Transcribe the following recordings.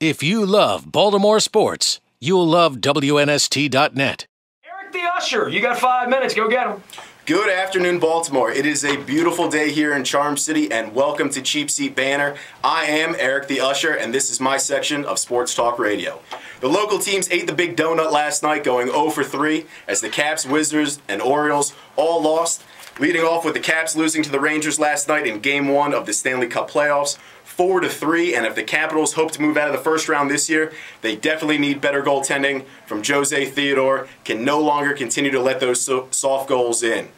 If you love Baltimore sports, you'll love WNST.net. Eric The Usher, you got 5 minutes. Go get him. Good afternoon, Baltimore. It is a beautiful day here in Charm City, and welcome to Cheap Seat Banner. I am Eric The Usher, and this is my section of Sports Talk Radio. The local teams ate the big donut last night, going 0 for 3, as the Caps, Wizards, and Orioles all lost, leading off with the Caps losing to the Rangers last night in Game 1 of the Stanley Cup playoffs, 4-3, and if the Capitals hope to move out of the first round this year, they definitely need better goaltending from Jose Theodore, can no longer continue to let those soft goals in.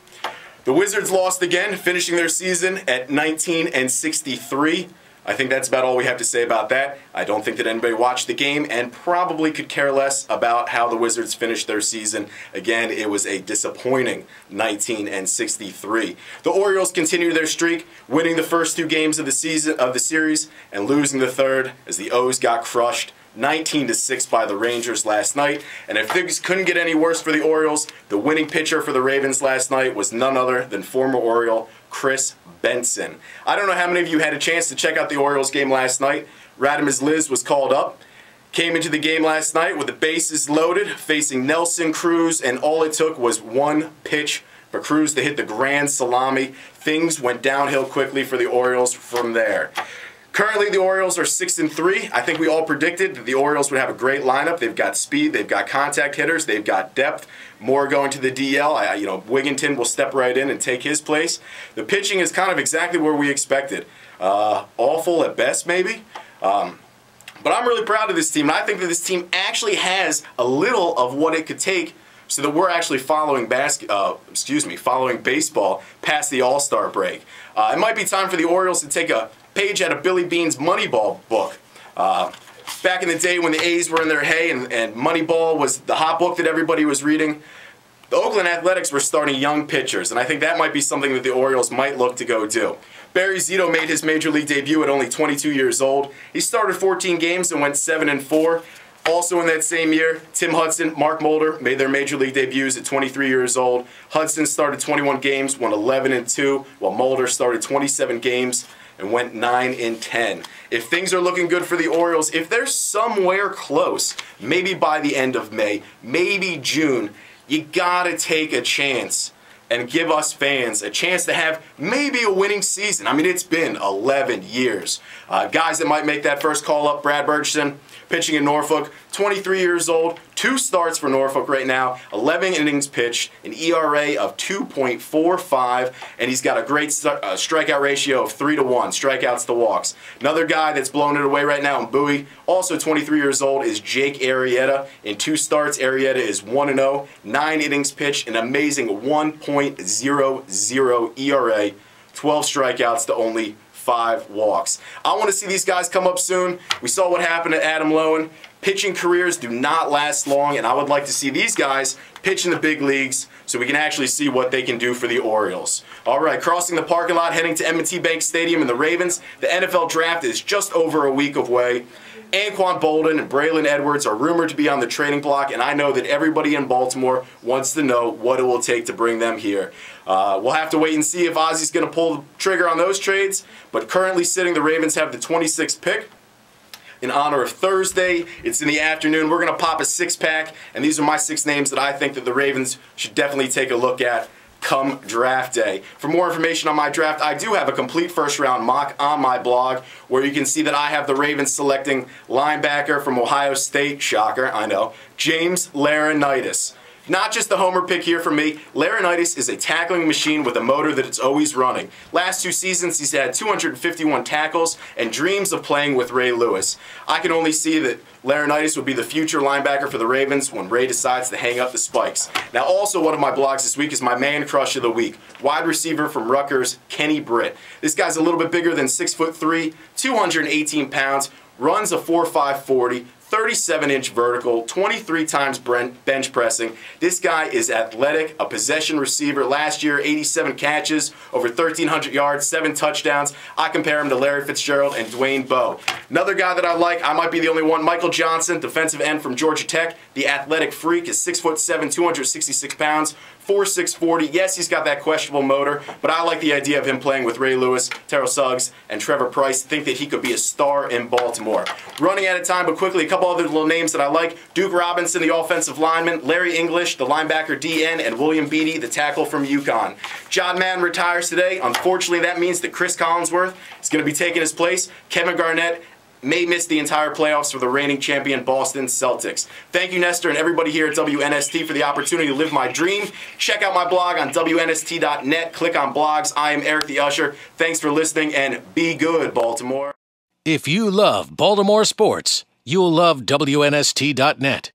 The Wizards lost again, finishing their season at 19-63. I think that's about all we have to say about that. I don't think that anybody watched the game and probably could care less about how the Wizards finished their season. Again, it was a disappointing 19-63. The Orioles continued their streak, winning the first 2 games of the series and losing the third as the O's got crushed 19-6 by the Rangers last night. And if things couldn't get any worse for the Orioles, the winning pitcher for the Ravens last night was none other than former Oriole Chris Benson. I don't know how many of you had a chance to check out the Orioles game last night. Radimus Liz was called up. Came into the game last night with the bases loaded, facing Nelson Cruz, and all it took was one pitch for Cruz to hit the grand salami. Things went downhill quickly for the Orioles from there. Currently, the Orioles are 6-3. I think we all predicted that the Orioles would have a great lineup. They've got speed, they've got contact hitters, they've got depth. More going to the DL. Wigginton will step right in and take his place. The pitching is kind of exactly where we expected. Awful at best, maybe. But I'm really proud of this team, and I think that this team actually has a little of what it could take so that we're actually following baseball past the All-Star break. It might be time for the Orioles to take a page out of Billy Beane's Moneyball book. Back in the day when the A's were in their hay and Moneyball was the hot book that everybody was reading, the Oakland Athletics were starting young pitchers, and I think that might be something that the Orioles might look to go do. Barry Zito made his Major League debut at only 22 years old. He started 14 games and went 7-4. Also in that same year, Tim Hudson, Mark Mulder made their Major League debuts at 23 years old. Hudson started 21 games, won 11-2, while Mulder started 27 games and went 9-10. If things are looking good for the Orioles, if they're somewhere close, maybe by the end of May, maybe June, you gotta take a chance and give us fans a chance to have maybe a winning season. I mean, it's been 11 years. Guys that might make that first call up, Brad Bergson, pitching in Norfolk, 23 years old, 2 starts for Norfolk right now, 11 innings pitched, an ERA of 2.45, and he's got a great strikeout ratio of 3-1, strikeouts to walks. Another guy that's blowing it away right now in Bowie, also 23 years old, is Jake Arrieta. In 2 starts, Arrieta is 1-0, 9 innings pitched, an amazing 1.00 ERA, 12 strikeouts to only 5 walks. I want to see these guys come up soon. We saw what happened to Adam Lowen. Pitching careers do not last long, and I would like to see these guys pitch in the big leagues so we can actually see what they can do for the Orioles. All right, crossing the parking lot, heading to M&T Bank Stadium and the Ravens. The NFL Draft is just over a week away. Anquan Bolden and Braylon Edwards are rumored to be on the trading block, and I know that everybody in Baltimore wants to know what it will take to bring them here. We'll have to wait and see if Ozzy's going to pull the trigger on those trades, but currently sitting, the Ravens have the 26th pick. In honor of Thursday, it's in the afternoon. We're going to pop a 6-pack, and these are my 6 names that I think that the Ravens should definitely take a look at come draft day. For more information on my draft, I do have a complete first-round mock on my blog where you can see that I have the Ravens selecting linebacker from Ohio State, shocker, I know, James Laurinaitis. Not just the homer pick here for me. Laurinaitis is a tackling machine with a motor that it's always running. Last 2 seasons, he's had 251 tackles and dreams of playing with Ray Lewis. I can only see that Laurinaitis would be the future linebacker for the Ravens when Ray decides to hang up the spikes. Now, also one of my blogs this week is my man crush of the week, wide receiver from Rutgers, Kenny Britt. This guy's a little bit bigger than 6'3", 218 pounds, runs a 4.5 40, 37-inch vertical, 23 times bench pressing. This guy is athletic, a possession receiver. Last year, 87 catches, over 1,300 yards, 7 touchdowns. I compare him to Larry Fitzgerald and Dwayne Bowe. Another guy that I like, I might be the only one, Michael Johnson, defensive end from Georgia Tech. The athletic freak is 6'7", 266 pounds, 4.640. Yes, he's got that questionable motor, but I like the idea of him playing with Ray Lewis, Terrell Suggs, and Trevor Price. Think that he could be a star in Baltimore. Running out of time, but quickly, a couple other little names that I like. Duke Robinson, the offensive lineman, Larry English, the linebacker DN, and William Beatty, the tackle from UConn. John Madden retires today. Unfortunately, that means that Chris Collinsworth is going to be taking his place. Kevin Garnett may miss the entire playoffs for the reigning champion Boston Celtics. Thank you, Nestor, and everybody here at WNST for the opportunity to live my dream. Check out my blog on WNST.net. Click on blogs. I am Eric The Usher. Thanks for listening, and be good, Baltimore. If you love Baltimore sports, you'll love WNST.net.